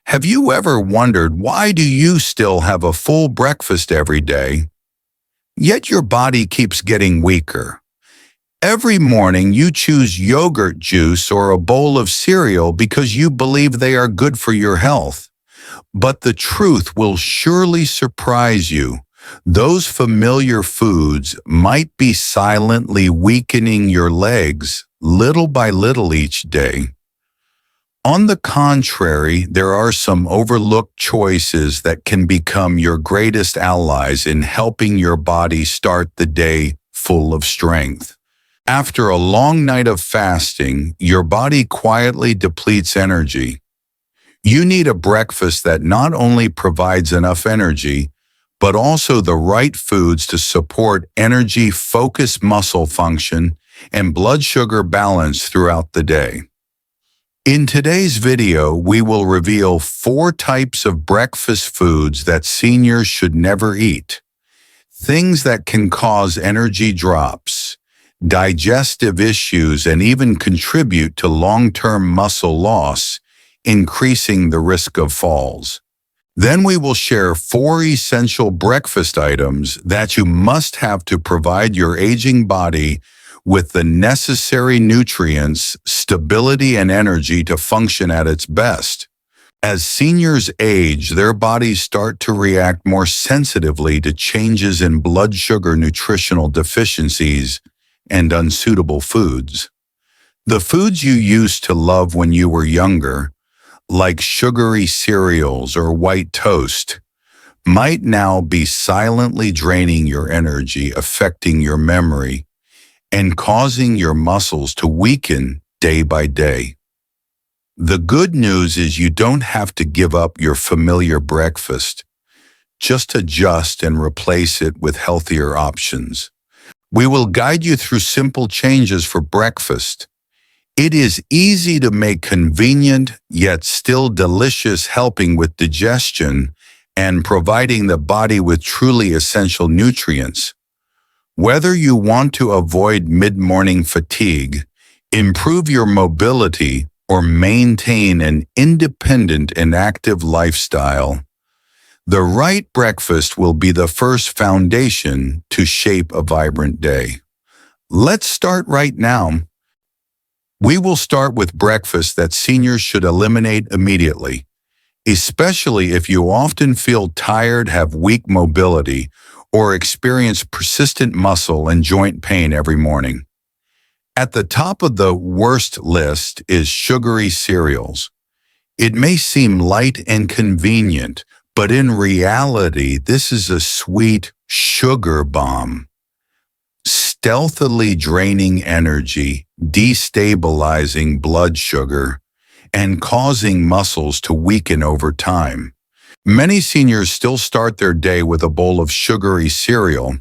Have you ever wondered why do you still have a full breakfast every day, yet your body keeps getting weaker? Every morning you choose yogurt juice or a bowl of cereal because you believe they are good for your health. But the truth will surely surprise you. Those familiar foods might be silently weakening your legs little by little each day. On the contrary, there are some overlooked choices that can become your greatest allies in helping your body start the day full of strength. After a long night of fasting, your body quietly depletes energy. You need a breakfast that not only provides enough energy, but also the right foods to support energy-focused muscle function and blood sugar balance throughout the day. In today's video, we will reveal 4 types of breakfast foods that seniors should never eat. Things that can cause energy drops, digestive issues, and even contribute to long-term muscle loss, increasing the risk of falls. Then we will share 4 essential breakfast items that you must have to provide your aging body with the necessary nutrients, stability, and energy to function at its best. As seniors age, their bodies start to react more sensitively to changes in blood sugar nutritional deficiencies and unsuitable foods. The foods you used to love when you were younger, like sugary cereals or white toast, might now be silently draining your energy, affecting your memory, and causing your muscles to weaken day by day. The good news is you don't have to give up your familiar breakfast. Just adjust and replace it with healthier options. We will guide you through simple changes for breakfast. It is easy to make convenient yet still delicious, helping with digestion and providing the body with truly essential nutrients. Whether you want to avoid mid-morning fatigue, improve your mobility, or maintain an independent and active lifestyle, the right breakfast will be the first foundation to shape a vibrant day. Let's start right now. We will start with breakfast that seniors should eliminate immediately, especially if you often feel tired, have weak mobility, or experience persistent muscle and joint pain every morning. At the top of the worst list is sugary cereals. It may seem light and convenient, but in reality, this is a sweet sugar bomb, stealthily draining energy, destabilizing blood sugar, and causing muscles to weaken over time. Many seniors still start their day with a bowl of sugary cereal,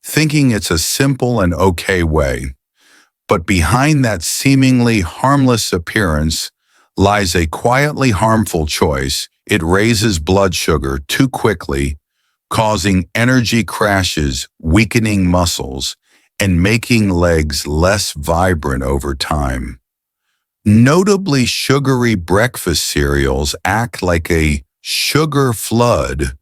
thinking it's a simple and okay way. But behind that seemingly harmless appearance lies a quietly harmful choice. It raises blood sugar too quickly, causing energy crashes, weakening muscles, and making legs less vibrant over time. Notably, sugary breakfast cereals act like a sugar flood,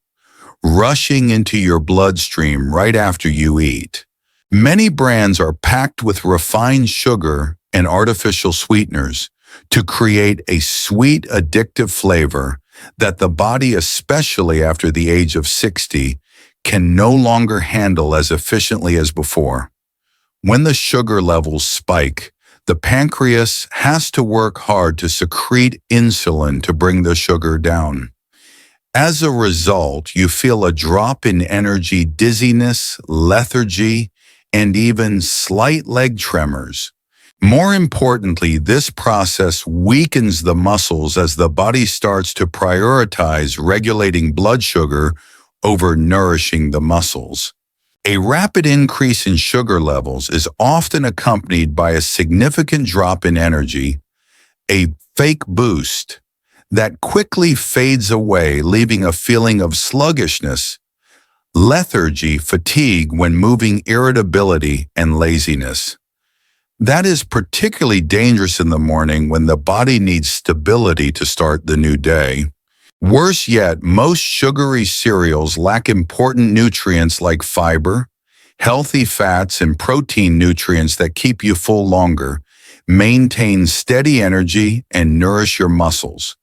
rushing into your bloodstream right after you eat. Many brands are packed with refined sugar and artificial sweeteners to create a sweet, addictive flavor that the body, especially after the age of 60, can no longer handle as efficiently as before. When the sugar levels spike, the pancreas has to work hard to secrete insulin to bring the sugar down. As a result, you feel a drop in energy, dizziness, lethargy, and even slight leg tremors. More importantly, this process weakens the muscles as the body starts to prioritize regulating blood sugar over nourishing the muscles. A rapid increase in sugar levels is often accompanied by a significant drop in energy, a fake boost that quickly fades away, leaving a feeling of sluggishness, lethargy, fatigue when moving, irritability, and laziness. That is particularly dangerous in the morning when the body needs stability to start the new day. Worse yet, most sugary cereals lack important nutrients like fiber, healthy fats, and protein nutrients that keep you full longer, maintain steady energy, and nourish your muscles.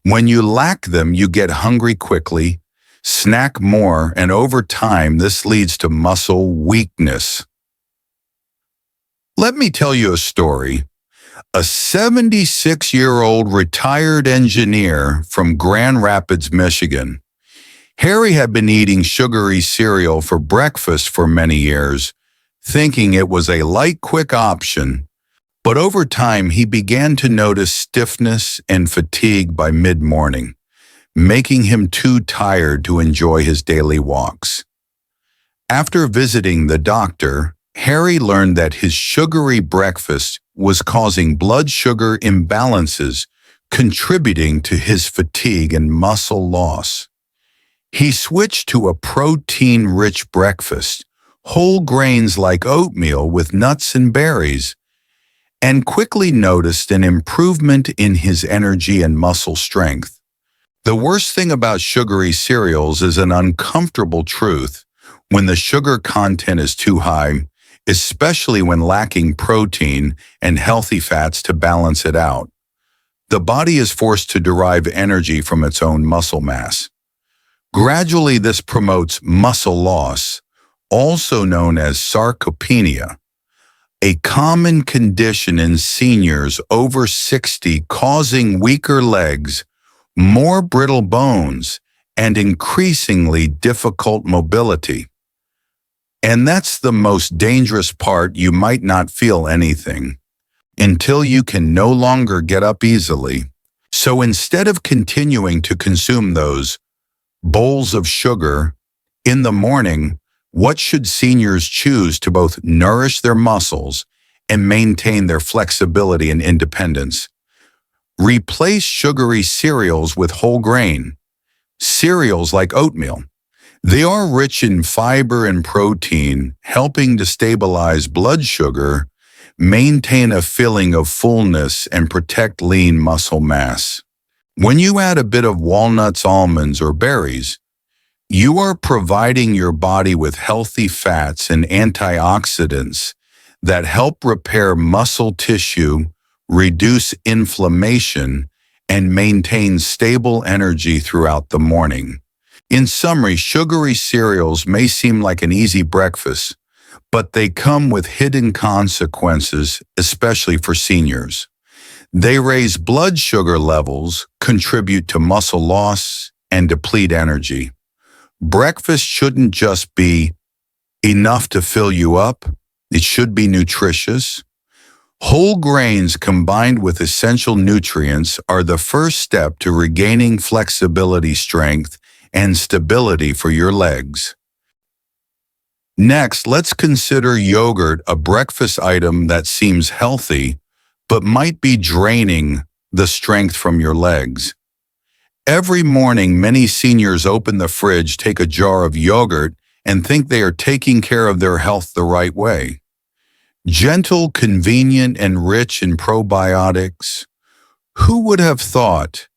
When you lack them, you get hungry quickly, snack more, and over time, this leads to muscle weakness. Let me tell you a story. A 76-year-old retired engineer from Grand Rapids, Michigan. Harry had been eating sugary cereal for breakfast for many years, thinking it was a light, quick option. But over time, he began to notice stiffness and fatigue by mid-morning, making him too tired to enjoy his daily walks. After visiting the doctor, Harry learned that his sugary breakfast was causing blood sugar imbalances, contributing to his fatigue and muscle loss. He switched to a protein-rich breakfast, whole grains like oatmeal with nuts and berries, and quickly noticed an improvement in his energy and muscle strength. The worst thing about sugary cereals is an uncomfortable truth. When the sugar content is too high, especially when lacking protein and healthy fats to balance it out, the body is forced to derive energy from its own muscle mass. Gradually, this promotes muscle loss, also known as sarcopenia, a common condition in seniors over 60, causing weaker legs, more brittle bones, and increasingly difficult mobility. And that's the most dangerous part. You might not feel anything until you can no longer get up easily. So instead of continuing to consume those bowls of sugar in the morning, what should seniors choose to both nourish their muscles and maintain their flexibility and independence? Replace sugary cereals with whole grain cereals like oatmeal. They are rich in fiber and protein, helping to stabilize blood sugar, maintain a feeling of fullness, and protect lean muscle mass. When you add a bit of walnuts, almonds, or berries, you are providing your body with healthy fats and antioxidants that help repair muscle tissue, reduce inflammation, and maintain stable energy throughout the morning. In summary, sugary cereals may seem like an easy breakfast, but they come with hidden consequences, especially for seniors. They raise blood sugar levels, contribute to muscle loss, and deplete energy. Breakfast shouldn't just be enough to fill you up. It should be nutritious. Whole grains combined with essential nutrients are the first step to regaining flexibility, strength, and stability for your legs. Next, let's consider yogurt, a breakfast item that seems healthy, but might be draining the strength from your legs. Every morning, many seniors open the fridge, take a jar of yogurt, and think they are taking care of their health the right way. Gentle, convenient, and rich in probiotics. Who would have thought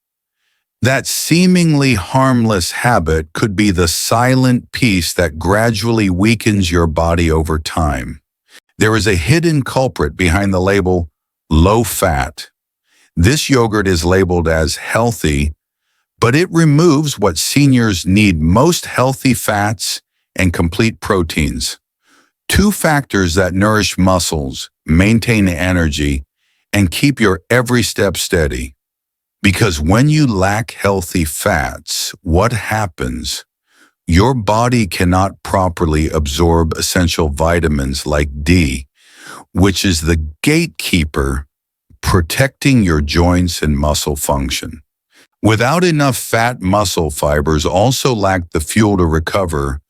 that seemingly harmless habit could be the silent piece that gradually weakens your body over time? There is a hidden culprit behind the label low fat. This yogurt is labeled as healthy, but it removes what seniors need most: healthy fats and complete proteins. Two factors that nourish muscles, maintain energy, and keep your every step steady. Because when you lack healthy fats, what happens? Your body cannot properly absorb essential vitamins like D, which is the gatekeeper protecting your joints and muscle function. Without enough fat, muscle fibers also lack the fuel to recover,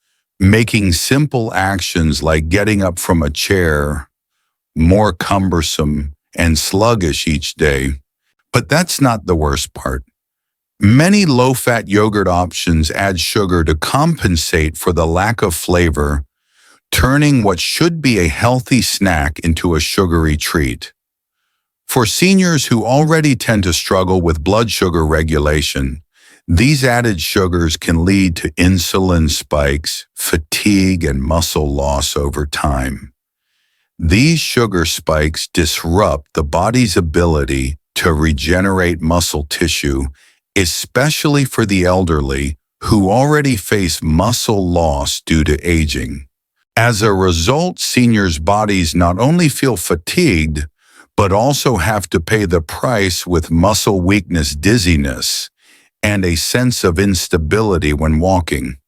making simple actions like getting up from a chair more cumbersome and sluggish each day. But that's not the worst part. Many low-fat yogurt options add sugar to compensate for the lack of flavor, turning what should be a healthy snack into a sugary treat. For seniors who already tend to struggle with blood sugar regulation, These added sugars can lead to insulin spikes, fatigue, and muscle loss over time. These sugar spikes disrupt the body's ability to regenerate muscle tissue, especially for the elderly who already face muscle loss due to aging. As a result, seniors' bodies not only feel fatigued, but also have to pay the price with muscle weakness, dizziness, and a sense of instability when walking.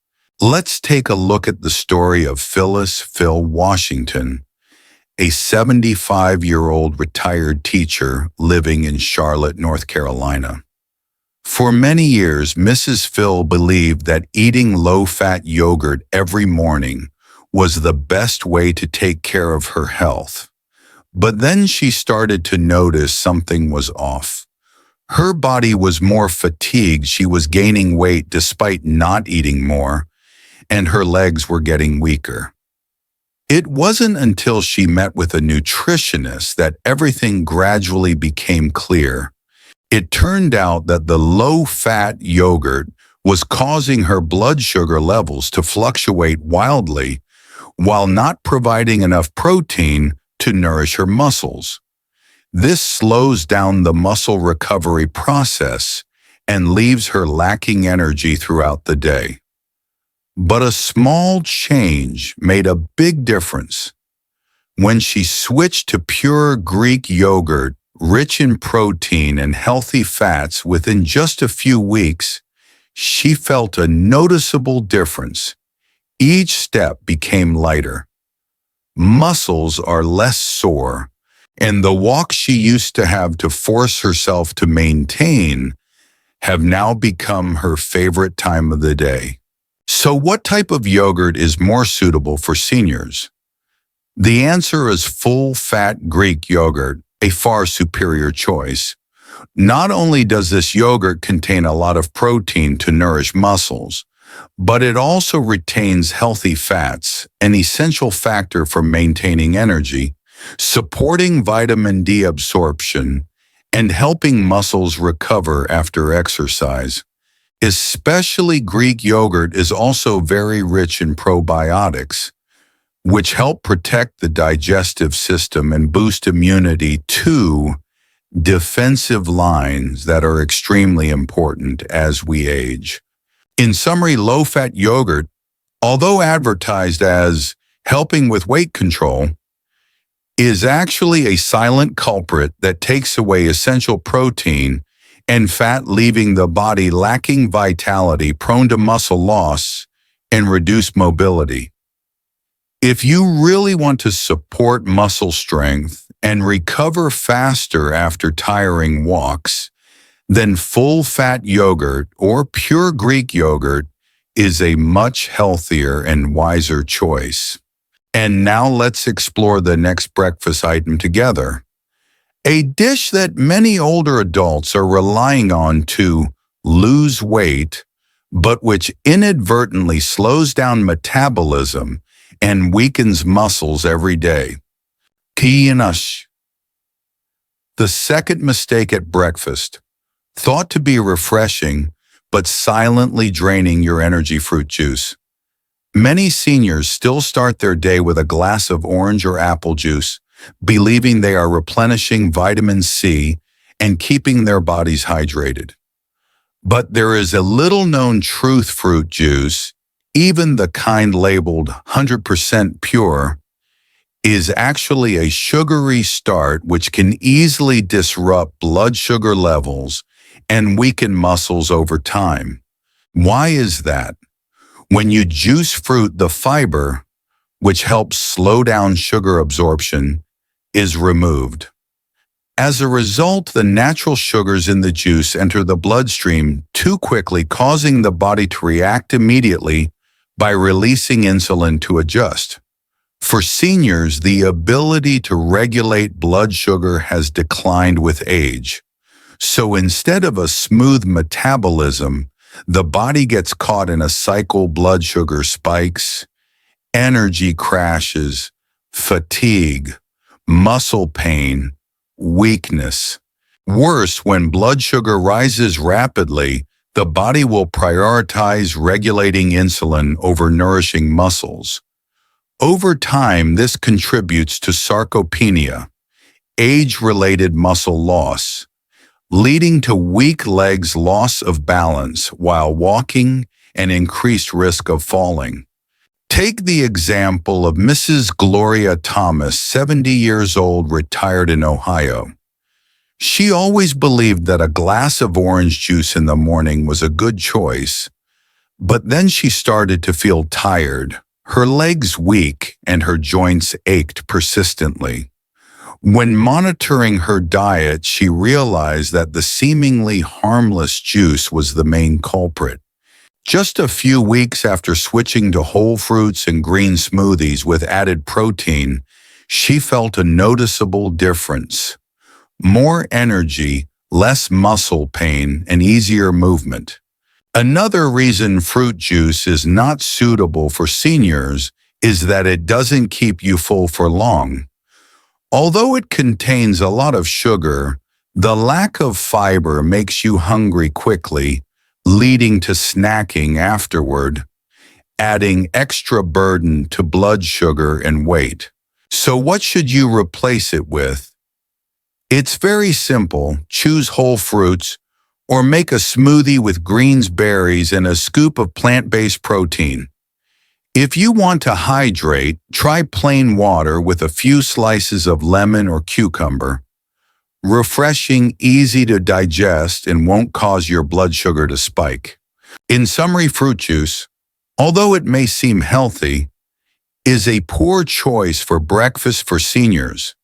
Let's take a look at the story of Phyllis "Phil" Washington, a 75-year-old retired teacher living in Charlotte, North Carolina. For many years, Mrs. Phil believed that eating low-fat yogurt every morning was the best way to take care of her health. But then she started to notice something was off. Her body was more fatigued, she was gaining weight despite not eating more, and her legs were getting weaker. It wasn't until she met with a nutritionist that everything gradually became clear. It turned out that the low-fat yogurt was causing her blood sugar levels to fluctuate wildly while not providing enough protein to nourish her muscles. This slows down the muscle recovery process and leaves her lacking energy throughout the day. But a small change made a big difference. When she switched to pure Greek yogurt, rich in protein and healthy fats within just a few weeks, she felt a noticeable difference. Each step became lighter. Muscles are less sore, and the walks she used to have to force herself to maintain have now become her favorite time of the day. So what type of yogurt is more suitable for seniors? The answer is full-fat Greek yogurt, a far superior choice. Not only does this yogurt contain a lot of protein to nourish muscles, but it also retains healthy fats, an essential factor for maintaining energy, supporting vitamin D absorption, and helping muscles recover after exercise. Especially Greek yogurt is also very rich in probiotics, which help protect the digestive system and boost immunity, two defensive lines that are extremely important as we age. In summary, low-fat yogurt, although advertised as helping with weight control, is actually a silent culprit that takes away essential protein and fat, leaving the body lacking vitality, prone to muscle loss, and reduced mobility. If you really want to support muscle strength and recover faster after tiring walks, then full-fat yogurt or pure Greek yogurt is a much healthier and wiser choice. And now let's explore the next breakfast item together. A dish that many older adults are relying on to lose weight, but which inadvertently slows down metabolism and weakens muscles every day. Kiyanash. The second mistake at breakfast, thought to be refreshing, but silently draining your energy: fruit juice. Many seniors still start their day with a glass of orange or apple juice, believing they are replenishing vitamin C and keeping their bodies hydrated. But there is a little-known truth: fruit juice, even the kind labeled 100% pure, is actually a sugary start which can easily disrupt blood sugar levels and weaken muscles over time. Why is that? When you juice fruit, the fiber, which helps slow down sugar absorption, is removed. As a result, the natural sugars in the juice enter the bloodstream too quickly, causing the body to react immediately by releasing insulin to adjust. For seniors, the ability to regulate blood sugar has declined with age. So instead of a smooth metabolism, the body gets caught in a cycle: blood sugar spikes, energy crashes, fatigue, muscle pain, weakness. Worse, when blood sugar rises rapidly, The body will prioritize regulating insulin over nourishing muscles. Over time, this contributes to sarcopenia, age-related muscle loss, leading to weak legs, loss of balance while walking, and increased risk of falling. Take the example of Mrs. Gloria Thomas, 70 years old, retired in Ohio. She always believed that a glass of orange juice in the morning was a good choice, but then she started to feel tired, her legs weak, and her joints ached persistently. When monitoring her diet, she realized that the seemingly harmless juice was the main culprit. Just a few weeks after switching to whole fruits and green smoothies with added protein, she felt a noticeable difference. More energy, less muscle pain, and easier movement. Another reason fruit juice is not suitable for seniors is that it doesn't keep you full for long. Although it contains a lot of sugar, the lack of fiber makes you hungry quickly, leading to snacking afterward, adding extra burden to blood sugar and weight. So what should you replace it with? It's very simple. Choose whole fruits or make a smoothie with greens, berries, and a scoop of plant-based protein. If you want to hydrate, try plain water with a few slices of lemon or cucumber. Refreshing, easy to digest, and won't cause your blood sugar to spike. In summary, fruit juice, although it may seem healthy, is a poor choice for breakfast for seniors.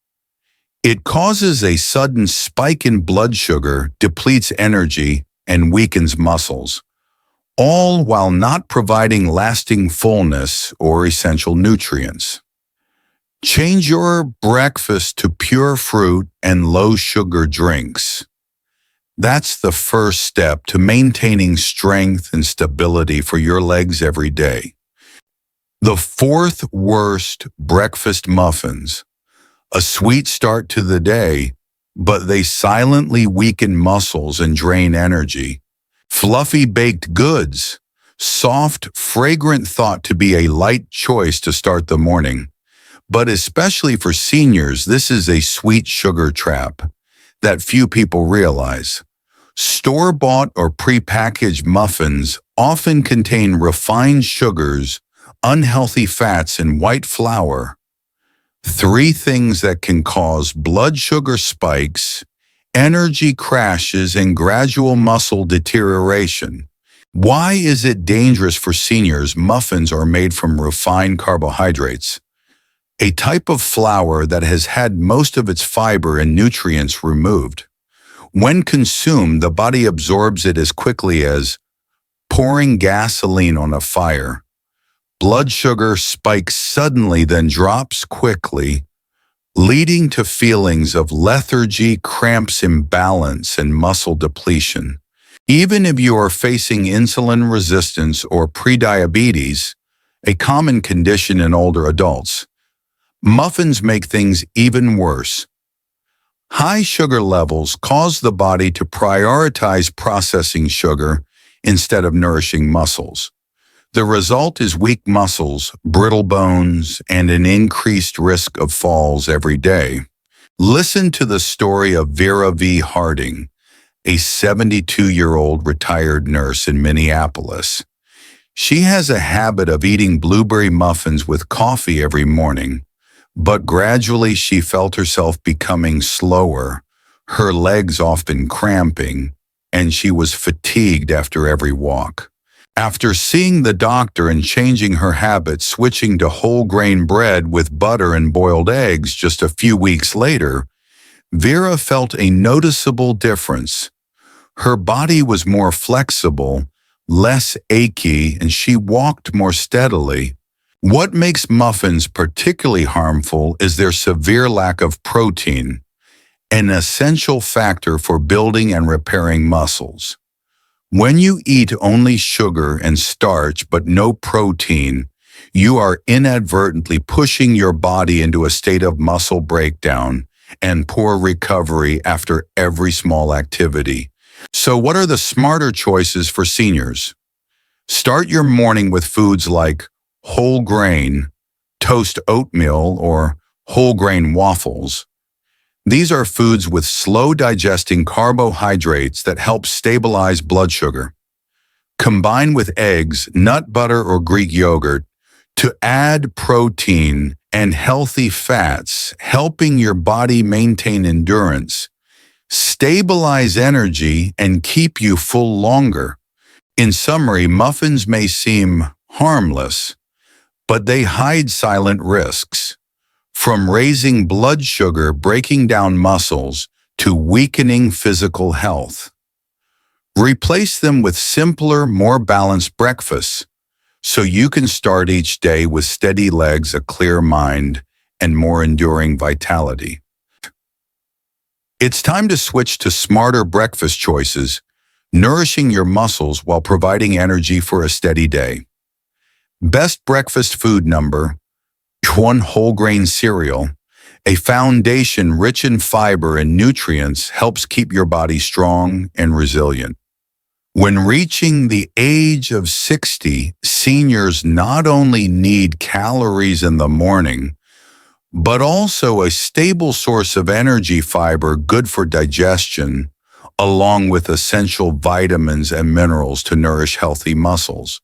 It causes a sudden spike in blood sugar, depletes energy, and weakens muscles, all while not providing lasting fullness or essential nutrients. Change your breakfast to pure fruit and low-sugar drinks. That's the first step to maintaining strength and stability for your legs every day. The fourth worst, breakfast muffins. A sweet start to the day, but they silently weaken muscles and drain energy. Fluffy baked goods. Soft, fragrant, thought to be a light choice to start the morning. But especially for seniors, this is a sweet sugar trap that few people realize. Store-bought or prepackaged muffins often contain refined sugars, unhealthy fats, and white flour. Three things that can cause blood sugar spikes, energy crashes, and gradual muscle deterioration. Why is it dangerous for seniors? Muffins are made from refined carbohydrates, a type of flour that has had most of its fiber and nutrients removed. When consumed, the body absorbs it as quickly as pouring gasoline on a fire. Blood sugar spikes suddenly, then drops quickly, leading to feelings of lethargy, cramps, imbalance, and muscle depletion. Even if you are facing insulin resistance or prediabetes, a common condition in older adults, muffins make things even worse. High sugar levels cause the body to prioritize processing sugar instead of nourishing muscles. The result is weak muscles, brittle bones, and an increased risk of falls every day. Listen to the story of Vera V. Harding, a 72-year-old retired nurse in Minneapolis. She has a habit of eating blueberry muffins with coffee every morning. But gradually she felt herself becoming slower, her legs often cramping, and she was fatigued after every walk. After seeing the doctor and changing her habits, switching to whole grain bread with butter and boiled eggs just a few weeks later, Vera felt a noticeable difference. Her body was more flexible, less achy, and she walked more steadily. What makes muffins particularly harmful is their severe lack of protein, an essential factor for building and repairing muscles. When you eat only sugar and starch but no protein, you are inadvertently pushing your body into a state of muscle breakdown and poor recovery after every small activity. So what are the smarter choices for seniors? Start your morning with foods like whole grain, toast oatmeal, or whole grain waffles. These are foods with slow digesting carbohydrates that help stabilize blood sugar. Combine with eggs, nut butter, or Greek yogurt to add protein and healthy fats, helping your body maintain endurance, stabilize energy, and keep you full longer. In summary, muffins may seem harmless, but they hide silent risks. From raising blood sugar, breaking down muscles, to weakening physical health. Replace them with simpler, more balanced breakfasts so you can start each day with steady legs, a clear mind, and more enduring vitality. It's time to switch to smarter breakfast choices, nourishing your muscles while providing energy for a steady day. Best breakfast food number 1. Whole grain cereal. A foundation rich in fiber and nutrients helps keep your body strong and resilient. When reaching the age of 60, seniors not only need calories in the morning, but also a stable source of energy fiber good for digestion, along with essential vitamins and minerals to nourish healthy muscles.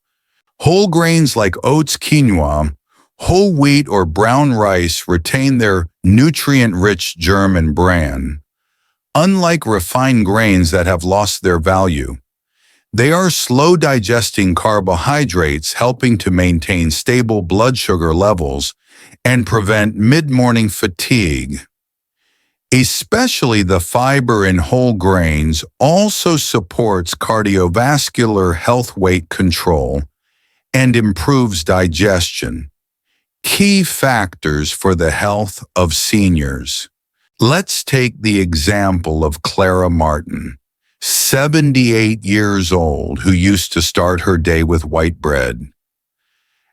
Whole grains like oats, quinoa, whole wheat, or brown rice retain their nutrient-rich germ and bran. Unlike refined grains that have lost their value, they are slow-digesting carbohydrates, helping to maintain stable blood sugar levels and prevent mid-morning fatigue. Especially the fiber in whole grains also supports cardiovascular health, weight control, and improves digestion. Key factors for the health of seniors. Let's take the example of Clara Martin, 78 years old, who used to start her day with white bread.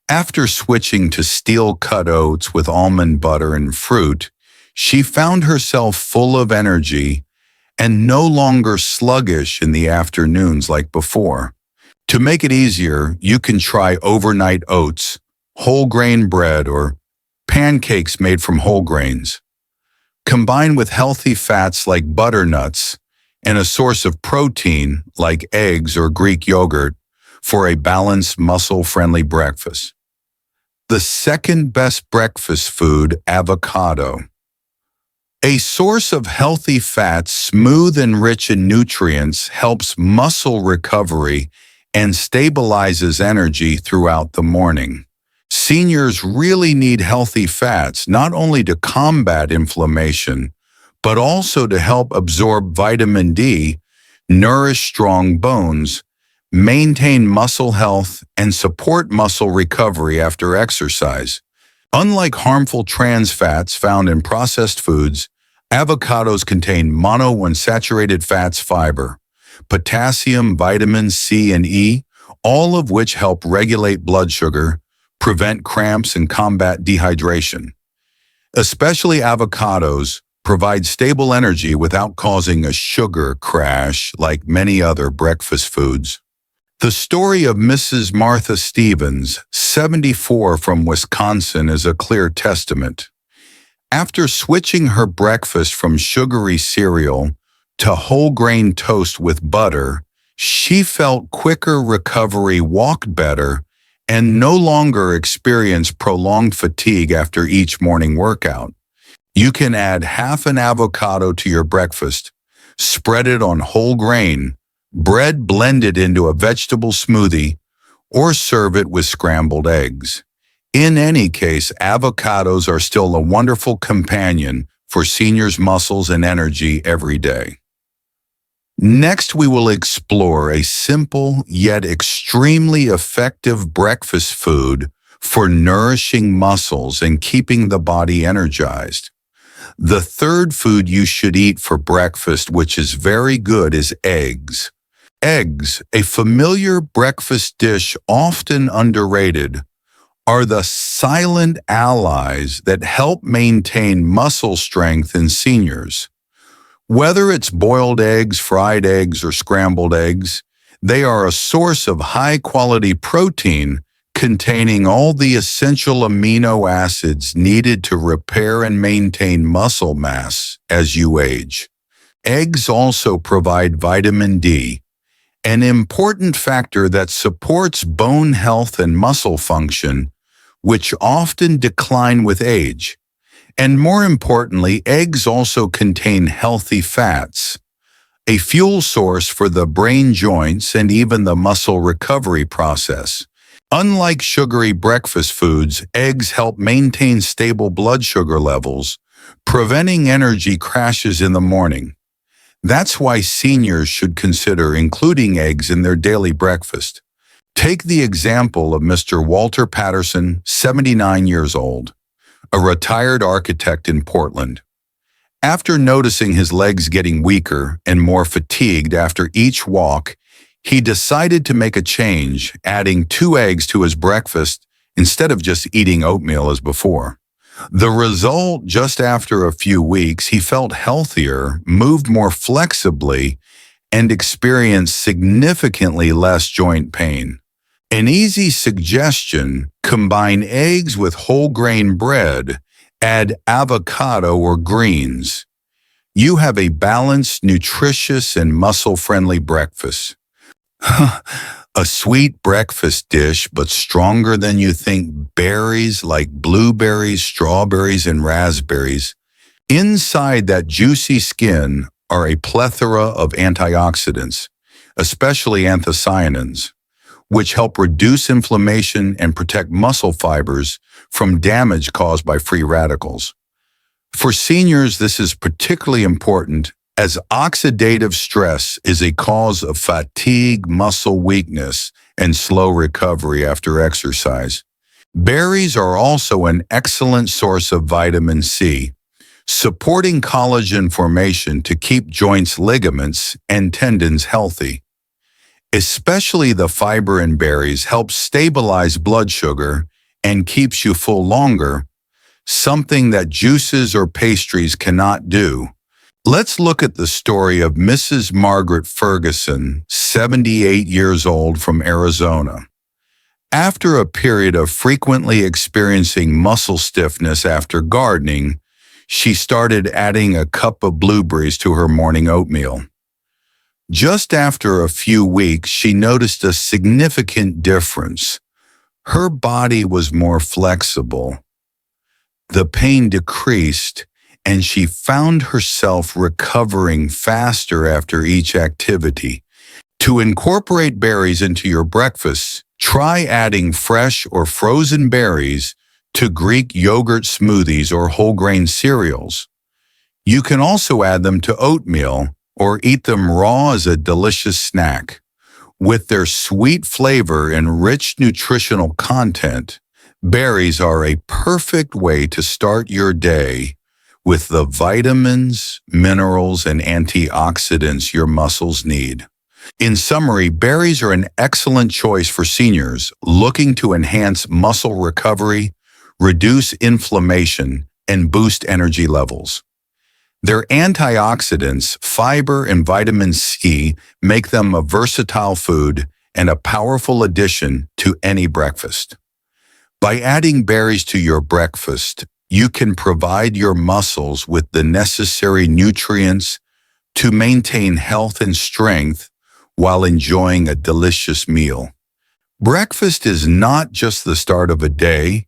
After switching to steel-cut oats with almond butter and fruit, she found herself full of energy and no longer sluggish in the afternoons like before. To make it easier, you can try overnight oats, whole grain bread, or pancakes made from whole grains. Combine with healthy fats like butternuts and a source of protein like eggs or Greek yogurt for a balanced, muscle-friendly breakfast. The second best breakfast food, avocado. A source of healthy fats, smooth and rich in nutrients, helps muscle recovery and stabilizes energy throughout the morning. Seniors really need healthy fats not only to combat inflammation, but also to help absorb vitamin D, nourish strong bones, maintain muscle health, and support muscle recovery after exercise. Unlike harmful trans fats found in processed foods, avocados contain monounsaturated fats, fiber, potassium, vitamins C and E, all of which help regulate blood sugar, prevent cramps, and combat dehydration. Especially avocados provide stable energy without causing a sugar crash like many other breakfast foods. The story of Mrs. Martha Stevens, 74, from Wisconsin, is a clear testament. After switching her breakfast from sugary cereal to whole grain toast with butter, she felt quicker recovery, walked better, and no longer experienced prolonged fatigue after each morning workout. You can add half an avocado to your breakfast, spread it on whole grain, bread blended into a vegetable smoothie, or serve it with scrambled eggs. In any case, avocados are still a wonderful companion for seniors' muscles and energy every day. Next, we will explore a simple yet extremely effective breakfast food for nourishing muscles and keeping the body energized. The third food you should eat for breakfast, which is very good, is eggs. Eggs, a familiar breakfast dish often underrated, are the silent allies that help maintain muscle strength in seniors. Whether it's boiled eggs, fried eggs, or scrambled eggs, they are a source of high-quality protein containing all the essential amino acids needed to repair and maintain muscle mass as you age. Eggs also provide vitamin D, an important factor that supports bone health and muscle function, which often decline with age. And more importantly, eggs also contain healthy fats, a fuel source for the brain joints and even the muscle recovery process. Unlike sugary breakfast foods, eggs help maintain stable blood sugar levels, preventing energy crashes in the morning. That's why seniors should consider including eggs in their daily breakfast. Take the example of Mr. Walter Patterson, 79 years old, a retired architect in Portland. After noticing his legs getting weaker and more fatigued after each walk, he decided to make a change, adding 2 eggs to his breakfast instead of just eating oatmeal as before. The result, just after a few weeks, he felt healthier, moved more flexibly, and experienced significantly less joint pain. An easy suggestion: combine eggs with whole grain bread, add avocado or greens. You have a balanced, nutritious, and muscle-friendly breakfast. A sweet breakfast dish, but stronger than you think. Berries like blueberries, strawberries, and raspberries. Inside that juicy skin are a plethora of antioxidants, especially anthocyanins, which help reduce inflammation and protect muscle fibers from damage caused by free radicals. For seniors, this is particularly important as oxidative stress is a cause of fatigue, muscle weakness, and slow recovery after exercise. Berries are also an excellent source of vitamin C, supporting collagen formation to keep joints, ligaments, and tendons healthy. Especially the fiber in berries helps stabilize blood sugar and keeps you full longer, something that juices or pastries cannot do. Let's look at the story of Mrs. Margaret Ferguson, 78 years old, from Arizona. After a period of frequently experiencing muscle stiffness after gardening, she started adding a cup of blueberries to her morning oatmeal. Just after a few weeks, she noticed a significant difference. Her body was more flexible. The pain decreased, and she found herself recovering faster after each activity. To incorporate berries into your breakfast, try adding fresh or frozen berries to Greek yogurt smoothies or whole grain cereals. You can also add them to oatmeal or eat them raw as a delicious snack. With their sweet flavor and rich nutritional content, berries are a perfect way to start your day with the vitamins, minerals, and antioxidants your muscles need. In summary, berries are an excellent choice for seniors looking to enhance muscle recovery, reduce inflammation, and boost energy levels. Their antioxidants, fiber, and vitamin C make them a versatile food and a powerful addition to any breakfast. By adding berries to your breakfast, you can provide your muscles with the necessary nutrients to maintain health and strength while enjoying a delicious meal. Breakfast is not just the start of a day,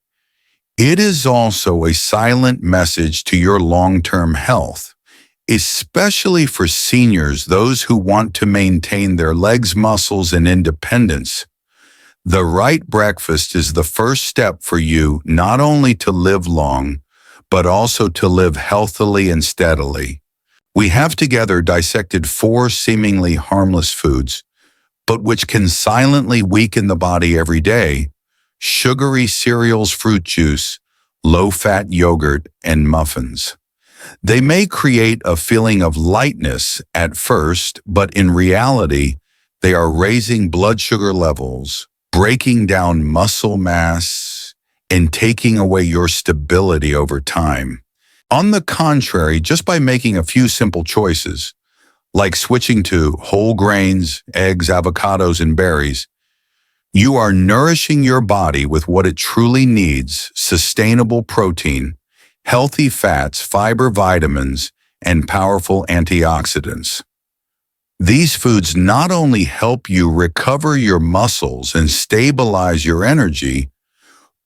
it is also a silent message to your long-term health, especially for seniors, those who want to maintain their legs, muscles, and independence. The right breakfast is the first step for you not only to live long, but also to live healthily and steadily. We have together dissected 4 seemingly harmless foods, but which can silently weaken the body every day: sugary cereals, fruit juice, low-fat yogurt, and muffins. They may create a feeling of lightness at first, but in reality, they are raising blood sugar levels, breaking down muscle mass, and taking away your stability over time. On the contrary, just by making a few simple choices, like switching to whole grains, eggs, avocados, and berries, you are nourishing your body with what it truly needs: sustainable protein, healthy fats, fiber, vitamins, and powerful antioxidants. These foods not only help you recover your muscles and stabilize your energy,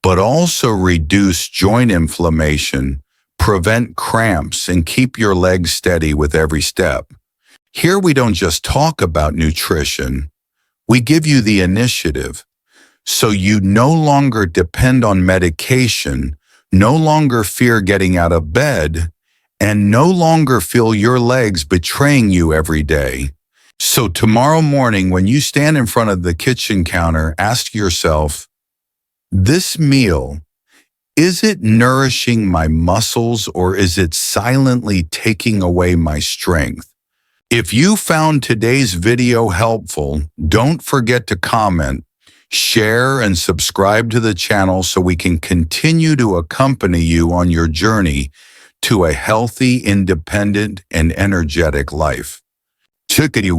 but also reduce joint inflammation, prevent cramps, and keep your legs steady with every step. Here we don't just talk about nutrition, we give you the initiative, so you no longer depend on medication, no longer fear getting out of bed, and no longer feel your legs betraying you every day. So tomorrow morning, when you stand in front of the kitchen counter, ask yourself, this meal, is it nourishing my muscles or is it silently taking away my strength? If you found today's video helpful, don't forget to comment, share, and subscribe to the channel so we can continue to accompany you on your journey to a healthy, independent, and energetic life. Chickadee